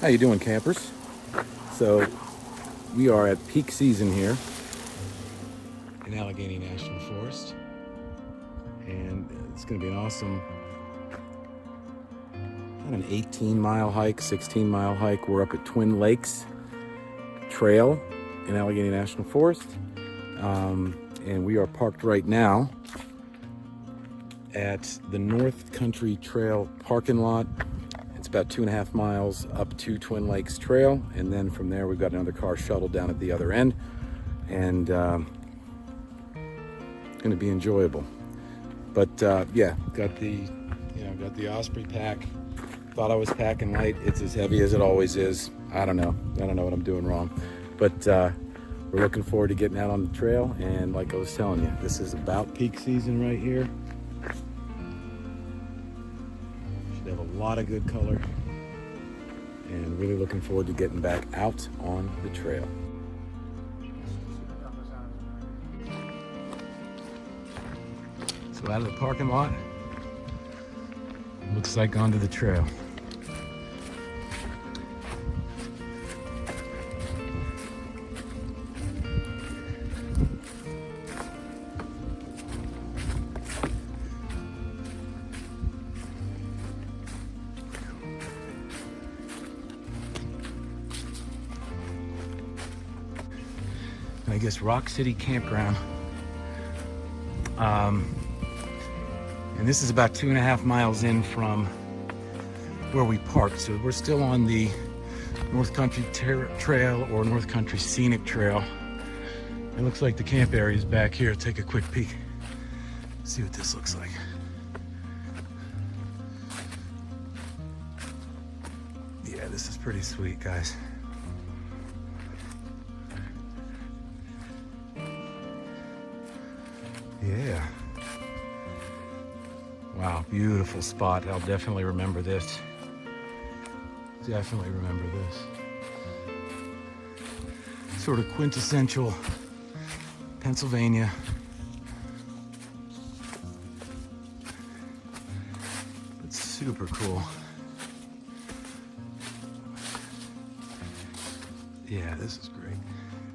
How you doing, campers? So we are at peak season here in Allegheny National Forest, and it's going to be an awesome, about an 18-mile hike, 16-mile hike. We're up at Twin Lakes Trail in Allegheny National Forest, and we are parked right now at the North Country Trail parking lot. It's about 2.5 miles up to Twin Lakes Trail, and then from there we've got another car shuttle down at the other end, and it's going to be enjoyable. But yeah, got the Osprey pack. Thought I was packing light. It's as heavy as it always is. I don't know what I'm doing wrong, but we're looking forward to getting out on the trail. And like I was telling you, this is about peak season right here. Have a lot of good color, and really looking forward to getting back out on the trail. So out of the parking lot, looks like onto the trail. I guess Rock City Campground. And this is about 2.5 miles in from where we parked. So we're still on the North Country Trail or North Country Scenic Trail. It looks like the camp area is back here. Take a quick peek. See what this looks like. Yeah, this is pretty sweet, guys. Yeah. Wow, beautiful spot. I'll definitely remember this. Definitely remember this. Sort of quintessential Pennsylvania. But super cool. Yeah, this is great.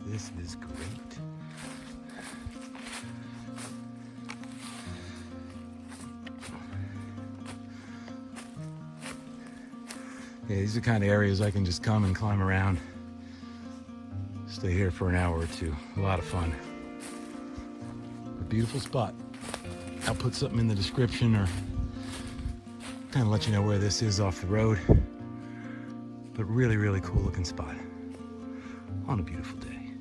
This is great. Yeah, these are the kind of areas I can just come and climb around. Stay here for an hour or two. A lot of fun. A beautiful spot. I'll put something in the description or kind of let you know where this is off the road. But really, really cool looking spot on a beautiful day.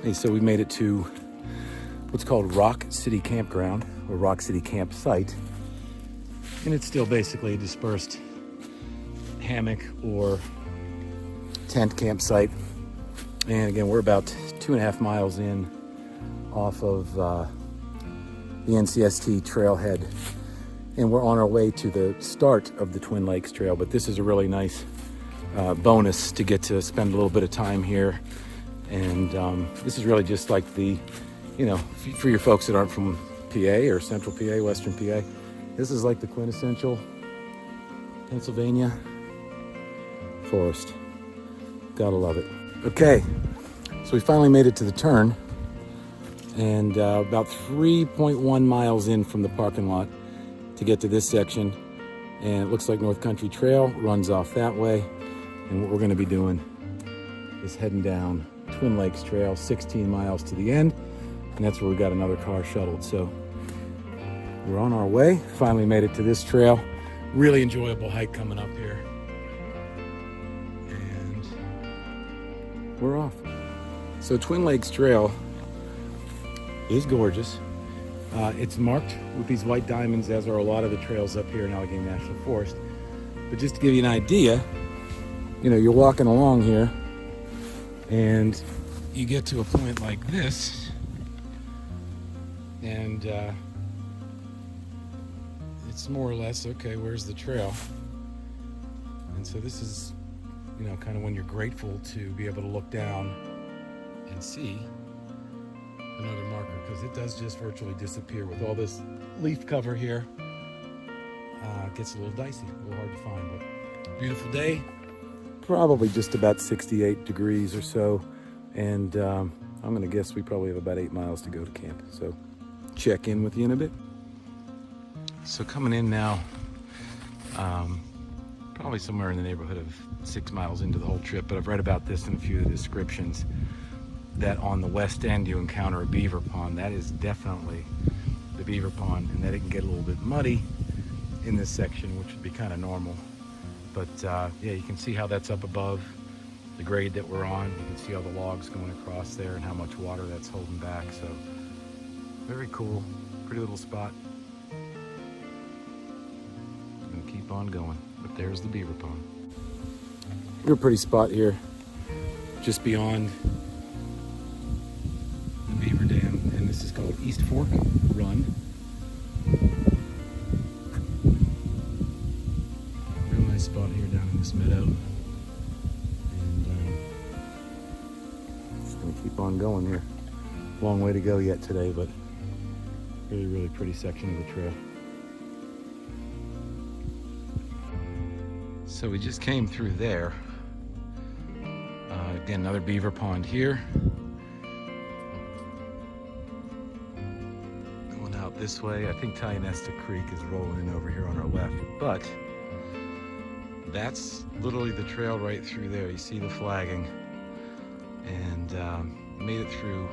Hey, so we made it to what's called Rock City Campground or Rock City Campsite. And it's still basically a dispersed hammock or tent campsite. And again, we're about 2.5 miles in off of the NCST trailhead, and we're on our way to the start of the Twin Lakes Trail. But this is a really nice bonus to get to spend a little bit of time here. And this is really just like the, for your folks that aren't from PA or Central PA, Western PA, this is like the quintessential Pennsylvania forest. Gotta love it. Okay, so we finally made it to the turn, and about 3.1 miles in from the parking lot to get to this section, and it looks like North Country Trail runs off that way. And what we're going to be doing is heading down Twin Lakes Trail, 16 miles to the end, and that's where we got another car shuttled. So we're on our way. Finally made it to this trail. Really enjoyable hike coming up here. We're off. So Twin Lakes Trail is gorgeous. It's marked with these white diamonds, as are a lot of the trails up here in Allegheny National Forest. But just to give you an idea, you're walking along here and you get to a point like this, and it's more or less, okay, where's the trail? And so this is kind of when you're grateful to be able to look down and see another marker, because it does just virtually disappear with all this leaf cover here. It gets a little dicey, a little hard to find, but beautiful day. probably just about 68 degrees or so. And I'm gonna guess we probably have about 8 miles to go to camp. So check in with you in a bit. So coming in now, probably somewhere in the neighborhood of 6 miles into the whole trip, but I've read about this in a few of the descriptions, that on the west end you encounter a beaver pond. That is definitely the beaver pond, and that it can get a little bit muddy in this section, which would be kind of normal. But yeah, you can see how that's up above the grade that we're on. You can see all the logs going across there and how much water that's holding back. So very cool, pretty little spot. Gonna keep on going, but there's the beaver pond. Real pretty spot here, just beyond the Beaver Dam, and this is called East Fork Run. Real nice spot here down in this meadow, and just gonna keep on going here. Long way to go yet today, but really pretty section of the trail. So we just came through there. Again, another beaver pond here. Going out this way, I think Tionesta Creek is rolling in over here on our left, but that's literally the trail right through there. You see the flagging, and made it through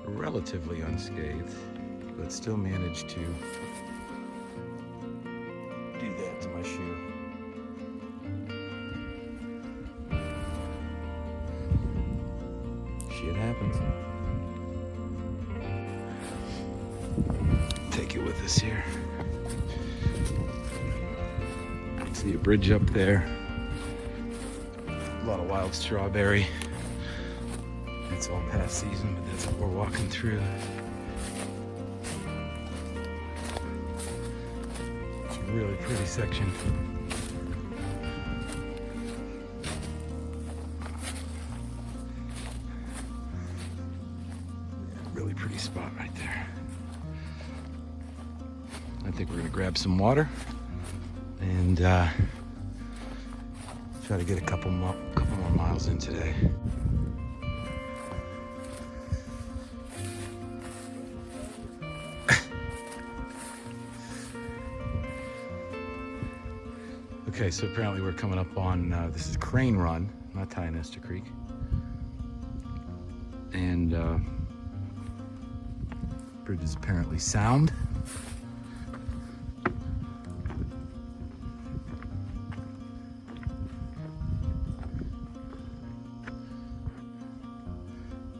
relatively unscathed, but still managed to do that to my shoe. Shit happens. Take it with us here. See a bridge up there. A lot of wild strawberry. It's all past season, but that's what we're walking through. It's a really pretty section. Really pretty spot right there. I think we're gonna grab some water and try to get a couple more miles in today. Okay, so apparently we're coming up on, this is Crane Run, not Tionesta Creek. And bridge is apparently sound.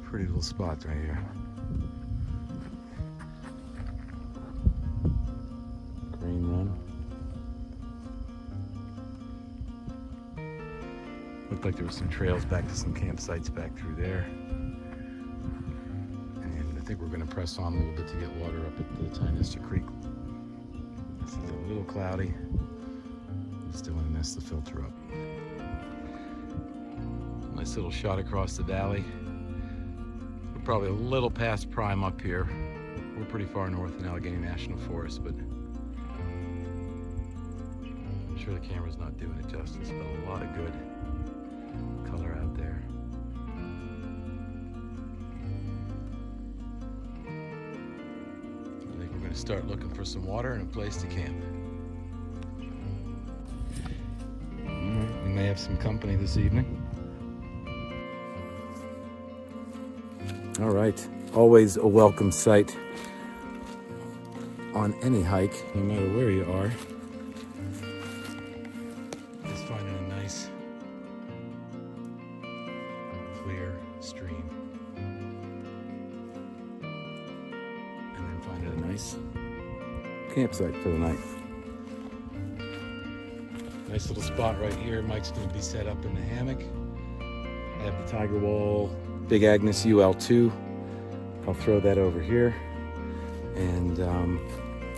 Pretty little spot right here. Crane Run. Looked like there were some trails back to some campsites back through there. And I think we're gonna press on a little bit to get water up at the Tionesta Creek. This is a little cloudy. Still gonna mess the filter up. Nice little shot across the valley. We're probably a little past prime up here. We're pretty far north in Allegheny National Forest, but I'm sure the camera's not doing it justice, but a lot of good color out there. I think we're going to start looking for some water and a place to camp. We may have some company this evening. All right, always a welcome sight on any hike, no matter where you are. Just finding a nice clear stream, and then finding a nice campsite for the night. Nice little spot right here. Mike's going to be set up in the hammock. I have the Tiger Wall Big Agnes UL2. I'll throw that over here, and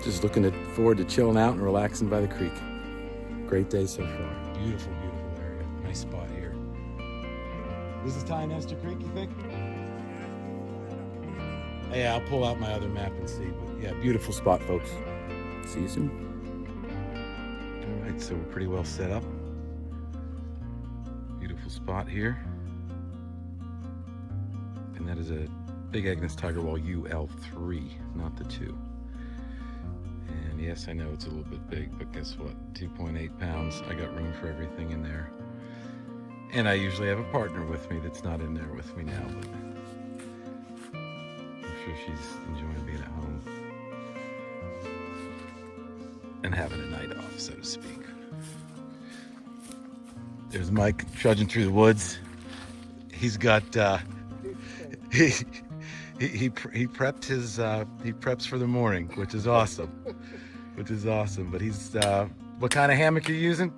just looking forward to chilling out and relaxing by the creek. Great day so far. Beautiful, beautiful area. Nice spot here. This is Tionesta Creek, you think? Yeah, I'll pull out my other map and see. But yeah, beautiful spot, folks. See you soon. All right, so we're pretty well set up. Beautiful spot here. And that is a Big Agnes Tiger Wall UL3, not the 2. And yes, I know it's a little bit big, but guess what? 2.8 pounds. I got room for everything in there. And I usually have a partner with me that's not in there with me now, but I'm sure she's enjoying being at home and having a night off, so to speak. There's Mike trudging through the woods. He's got he preps for the morning, which is awesome. But he's what kind of hammock are you using?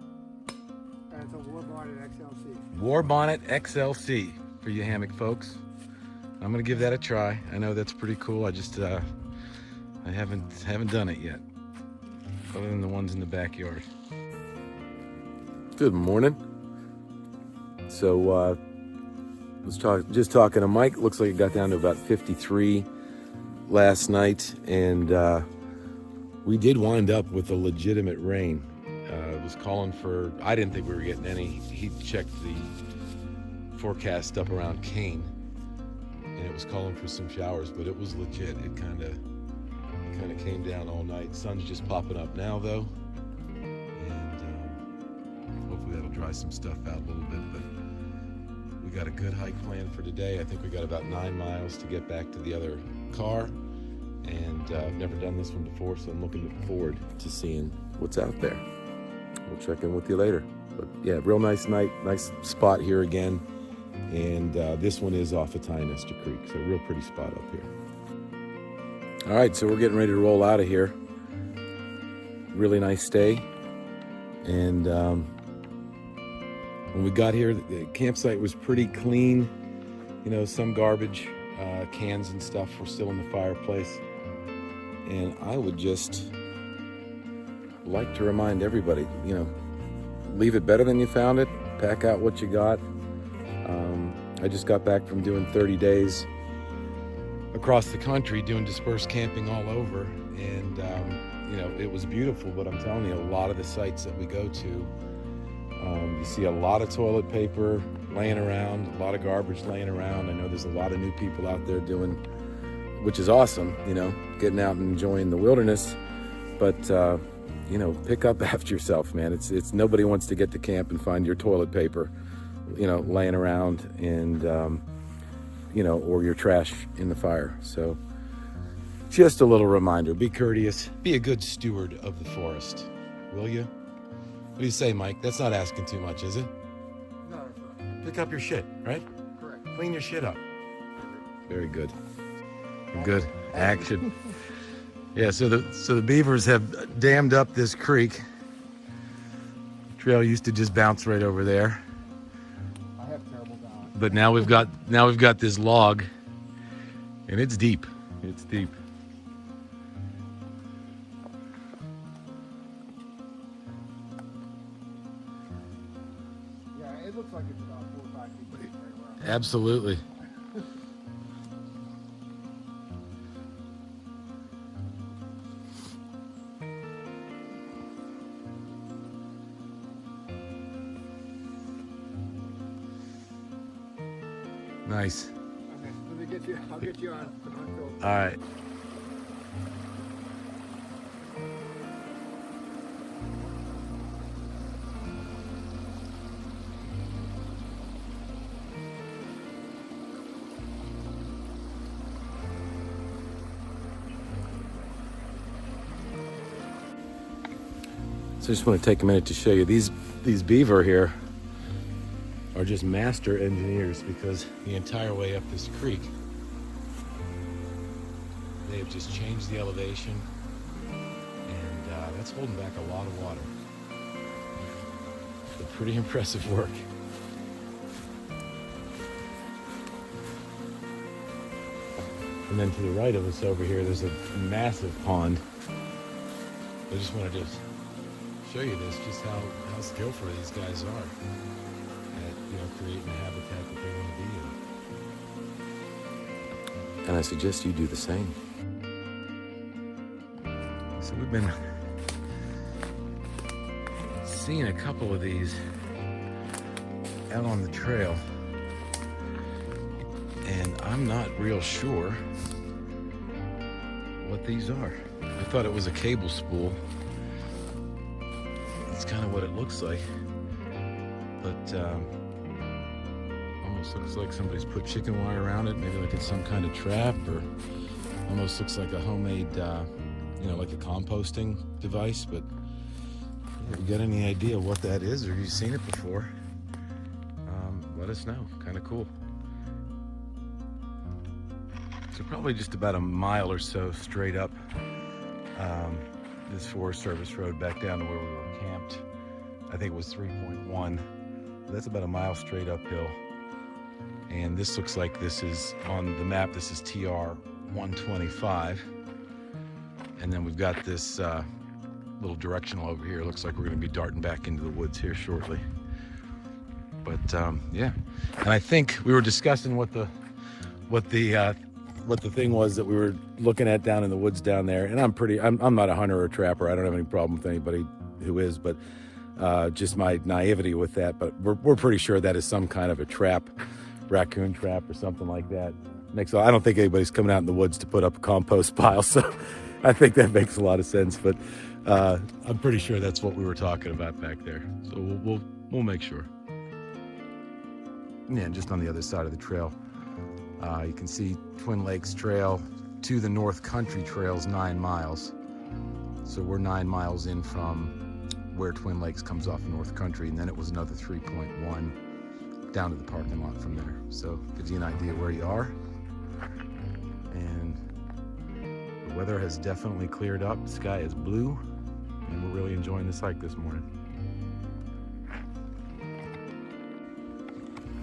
It's a War Bonnet XLC. War Bonnet XLC for you hammock folks. I'm gonna give that a try. I know that's pretty cool. I just I haven't done it yet, other than the ones in the backyard. Good morning. So was just talking to Mike. Looks like it got down to about 53 last night, and we did wind up with a legitimate rain. It was calling for, I didn't think we were getting any. He checked the forecast up around Kane, and it was calling for some showers, but it was legit. It kind of came down all night. Sun's just popping up now though, and hopefully that'll dry some stuff out a little bit. But we got a good hike planned for today. I think we got about 9 miles to get back to the other car, and I've never done this one before, so I'm looking forward to seeing what's out there. We'll check in with you later. But yeah, real nice night, nice spot here again, and this one is off of Tionesta Creek, so real pretty spot up here. All right, so we're getting ready to roll out of here. Really nice stay, and when we got here, the campsite was pretty clean. You know, some garbage cans and stuff were still in the fireplace. And I would just like to remind everybody, you know, leave it better than you found it. Pack out what you got. I just got back from doing 30 days across the country doing dispersed camping all over. And, you know, it was beautiful, but I'm telling you, a lot of the sites that we go to, you see a lot of toilet paper laying around, a lot of garbage laying around. I know there's a lot of new people out there doing, which is awesome, you know, getting out and enjoying the wilderness. But, you know, pick up after yourself, man. It's nobody wants to get to camp and find your toilet paper, you know, laying around, and, you know, or your trash in the fire. So just a little reminder, be courteous, be a good steward of the forest, will you? What do you say, Mike? That's not asking too much, is it? No, it's not. Pick up your shit, right? Correct. Clean your shit up. Very good. Good. Action. Yeah, so the beavers have dammed up this creek. Trail used to just bounce right over there. I have terrible balance. But now we've got this log, and it's deep. It's deep. It looks like it's about 4 or 5 feet deep right around. Absolutely. Nice. Okay, let me get you. I'll get you on. All right. So I just want to take a minute to show you these beaver here are just master engineers, because the entire way up this creek they have just changed the elevation, and that's holding back a lot of water. So pretty impressive work. And then to the right of us over here, there's a massive pond. I just wanted to show you this, just how skillful these guys are at, you know, creating a habitat that they want to be in. And I suggest you do the same. So we've been seeing a couple of these out on the trail, and I'm not real sure what these are. I thought it was a cable spool. It's kind of what it looks like, but almost looks like somebody's put chicken wire around it, maybe like it's some kind of trap, or almost looks like a homemade, like a composting device. But if you got any idea what that is, or you've seen it before, let us know. Kind of cool. So probably just about a mile or so straight up this Forest Service road back down to where we were camped. I think it was 3.1. That's about a mile straight uphill. And this looks like this is on the map. This is TR 125. And then we've got this little directional over here. Looks like we're going to be darting back into the woods here shortly. But yeah, and I think we were discussing what the thing was that we were looking at down in the woods down there. And I'm not a hunter or a trapper. I don't have any problem with anybody who is, but just my naivety with that. But we're pretty sure that is some kind of a trap, raccoon trap or something like that. I don't think anybody's coming out in the woods to put up a compost pile, so I think that makes a lot of sense. But I'm pretty sure that's what we were talking about back there. So we'll make sure. Yeah, and just on the other side of the trail, you can see Twin Lakes Trail to the North Country Trail's 9 miles. So we're 9 miles in from where Twin Lakes comes off North Country, and then it was another 3.1 down to the parking lot from there. So gives you an idea where you are. And the weather has definitely cleared up. The sky is blue, and we're really enjoying this hike this morning.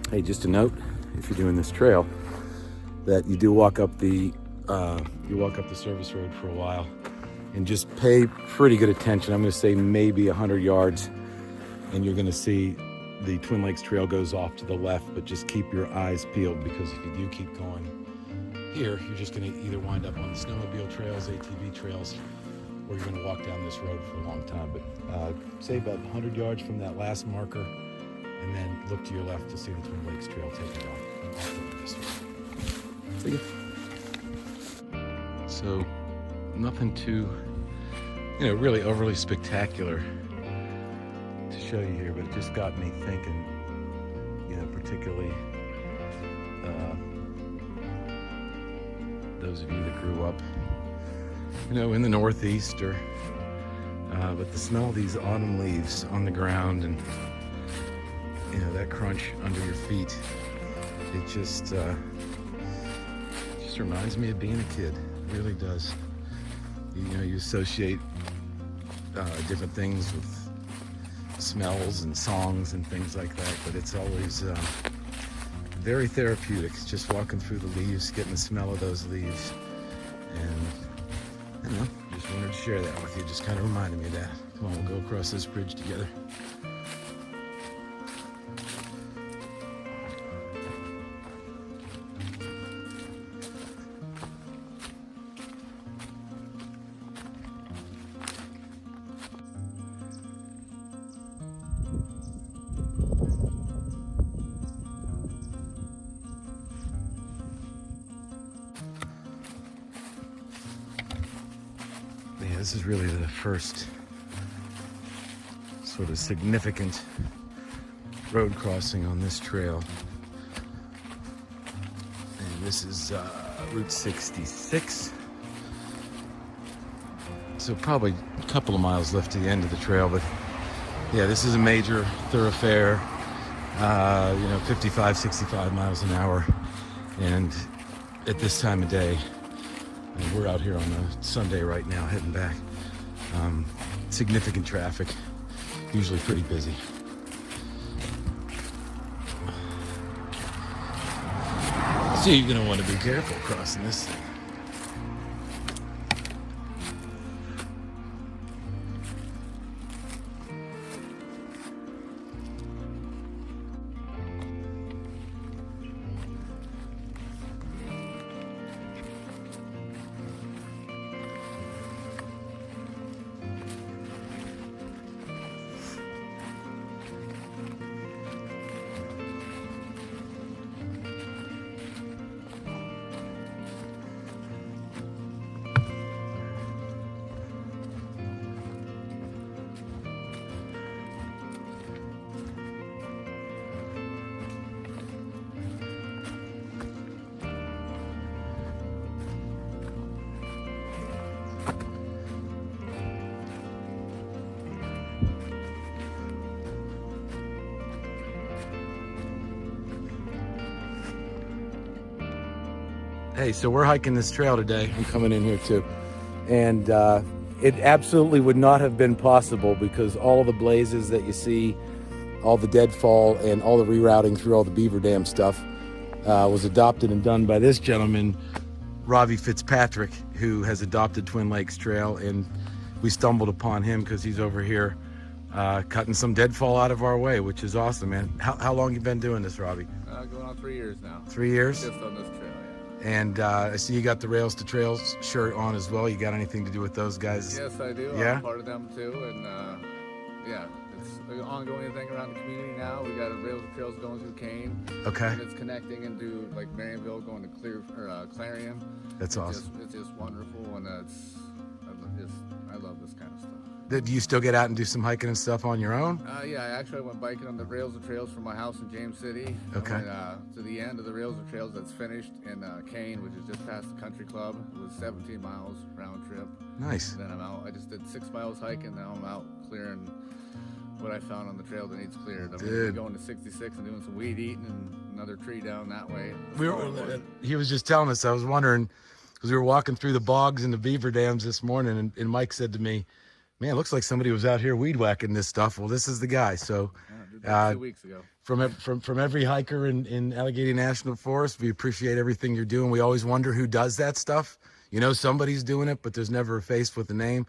Hey, just a note, if you're doing this trail, that you do walk up the service road for a while, and just pay pretty good attention. I'm going to say maybe 100 yards, and you're going to see the Twin Lakes Trail goes off to the left, but just keep your eyes peeled, because if you do keep going here, you're just going to either wind up on the snowmobile trails, ATV trails, or you're going to walk down this road for a long time. But say about 100 yards from that last marker, and then look to your left to see the Twin Lakes Trail take it off this way. See ya. So nothing too, really overly spectacular to show you here, but it just got me thinking, particularly those of you that grew up, in the Northeast, or but the smell of these autumn leaves on the ground, and that crunch under your feet, it just reminds me of being a kid. It really does. You associate different things with smells and songs and things like that, but it's always very therapeutic. It's just walking through the leaves, getting the smell of those leaves, and just wanted to share that with you. Just kind of reminded me of that. Come on, we'll go across this bridge together. This is really the first sort of significant road crossing on this trail. And this is Route 66. So probably a couple of miles left to the end of the trail, but yeah, this is a major thoroughfare, 55, 65 miles an hour. And at this time of day, and we're out here on a Sunday right now, heading back. Significant traffic, usually pretty busy. So you're gonna want to be careful crossing this thing. Hey, so we're hiking this trail today. I'm coming in here too. And it absolutely would not have been possible because all of the blazes that you see, all the deadfall and all the rerouting through all the Beaver Dam stuff was adopted and done by this gentleman, Robbie Fitzpatrick, who has adopted Twin Lakes Trail. And we stumbled upon him because he's over here cutting some deadfall out of our way, which is awesome, man. How long you been doing this, Robbie? Going on 3 years now. 3 years? Just on this trail, yeah. And I see you got the Rails to Trails shirt on as well. You got anything to do with those guys? Yes, I do. Yeah? I'm part of them too, and yeah, it's an ongoing thing around the community now. We got a Rails to Trails going through Kane. Okay. And it's connecting into like Marionville, going to Clarion. That's awesome. It's just wonderful, and I love this kind of stuff. Do you still get out and do some hiking and stuff on your own? Yeah, I actually went biking on the Rails to Trails from my house in James City. Okay. I went to the end of the Rails to Trails that's finished in Kane, which is just past the country club. It was 17 miles round trip. Nice. And then I'm out. I just did 6 miles hiking. Now I'm out clearing what I found on the trail that needs cleared. I'm Dude. going to 66 and doing some weed eating and another tree down that way. He was just telling us, I was wondering, because we were walking through the bogs and the beaver dams this morning, and Mike said to me, man, it looks like somebody was out here weed whacking this stuff. Well, this is the guy. So Yeah, I did that 2 weeks ago. from every hiker in Allegheny National Forest, we appreciate everything you're doing. We always wonder who does that stuff. You know, somebody's doing it, but there's never a face with a name.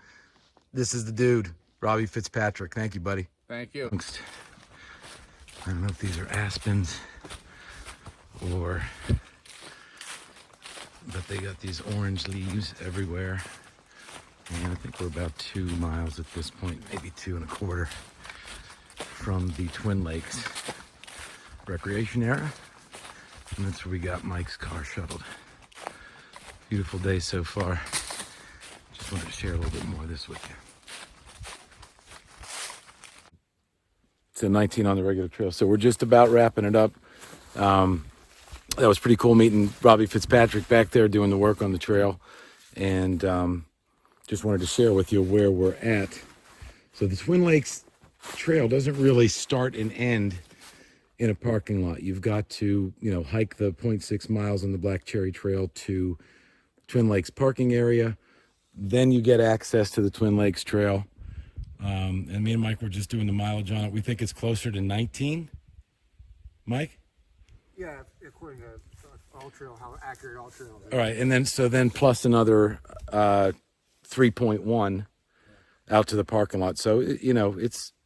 This is the dude, Robbie Fitzpatrick. Thank you, buddy. Thank you. I don't know if these are aspens or, but they got these orange leaves everywhere. And I think we're about 2 miles at this point, maybe 2.25 from the Twin Lakes recreation area. And that's where we got Mike's car shuttled. Beautiful day so far. Just wanted to share a little bit more of this with you. It's a 19 on the regular trail. So we're just about wrapping it up. That was pretty cool meeting Robbie Fitzpatrick back there doing the work on the trail. And just wanted to share with you where we're at. So the Twin Lakes Trail doesn't really start and end in a parking lot. You've got to, hike the 0.6 miles on the Black Cherry Trail to Twin Lakes parking area. Then you get access to the Twin Lakes Trail. And me and Mike were just doing the mileage on it. We think it's closer to 19. Mike? Yeah, according to All Trail, how accurate All Trail is. All right, and then plus another 3.1 out to the parking lot. So,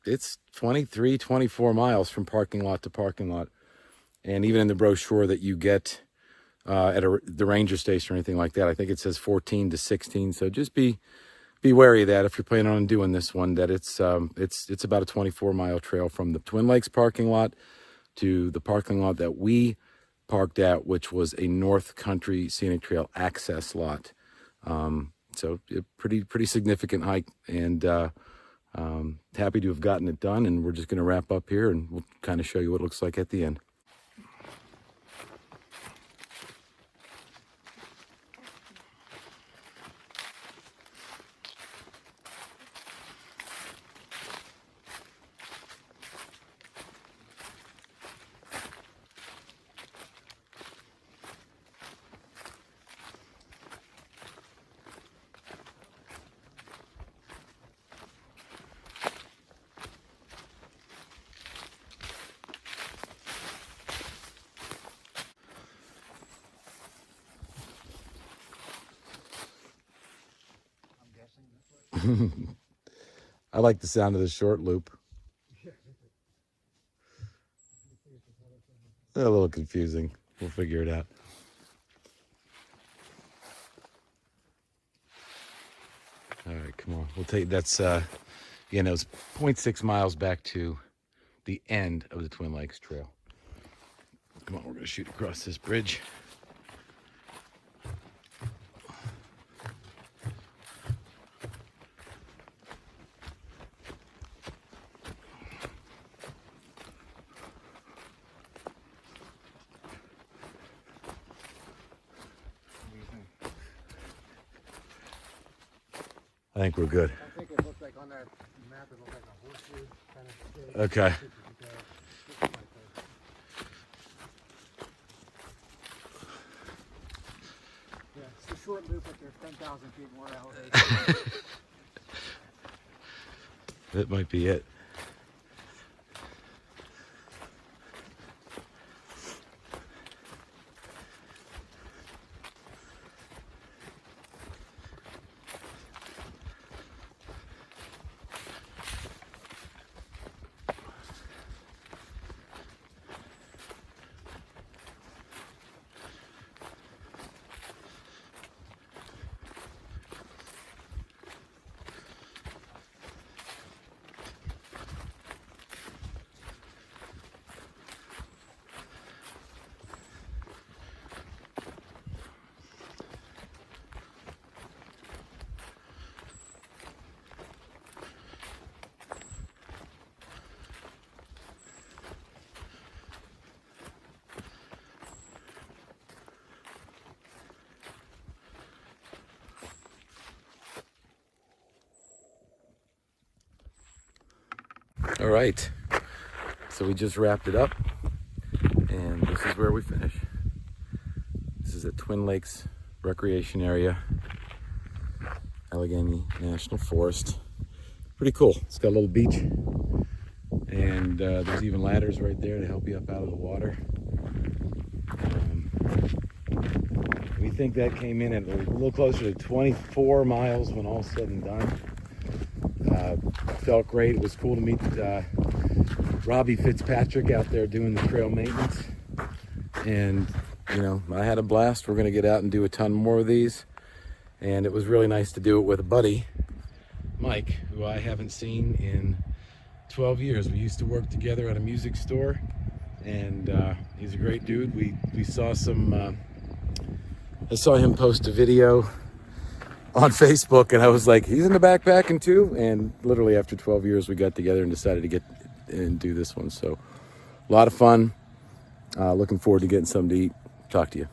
it's 23, 24 miles from parking lot to parking lot. And even in the brochure that you get at the ranger station or anything like that, I think it says 14 to 16. So just be wary of that if you're planning on doing this one, that it's about a 24-mile trail from the Twin Lakes parking lot to the parking lot that we parked at, which was a North Country Scenic Trail access lot. So a pretty significant hike, and happy to have gotten it done. And we're just going to wrap up here, and we'll kind of show you what it looks like at the end. I like the sound of the short loop. A little confusing. We'll figure it out. All right, come on. We'll take that's it's 0.6 miles back to the end of the Twin Lakes Trail. Come on, we're gonna shoot across this bridge. I think we're good. I think it looked like on that map, it looked like a horseshoe kind of shape. Okay. short loop at their 10,000 feet more elevation. That might be it. All right, so we just wrapped it up, and this is where we finish. This is at Twin Lakes Recreation Area, Allegheny National Forest. Pretty cool. It's got a little beach, and there's even ladders right there to help you up out of the water. We think that came in at a little closer to 24 miles when all's said and done. Felt great. It was cool to meet Robbie Fitzpatrick out there doing the trail maintenance. And, you know, I had a blast. We're going to get out and do a ton more of these. And it was really nice to do it with a buddy, Mike, who I haven't seen in 12 years. We used to work together at a music store, and he's a great dude. We saw some, I saw him post a video on Facebook, and I was like, he's in the backpacking too. And literally after 12 years, we got together and decided to get and do this one. So a lot of fun. Looking forward to getting something to eat. Talk to you.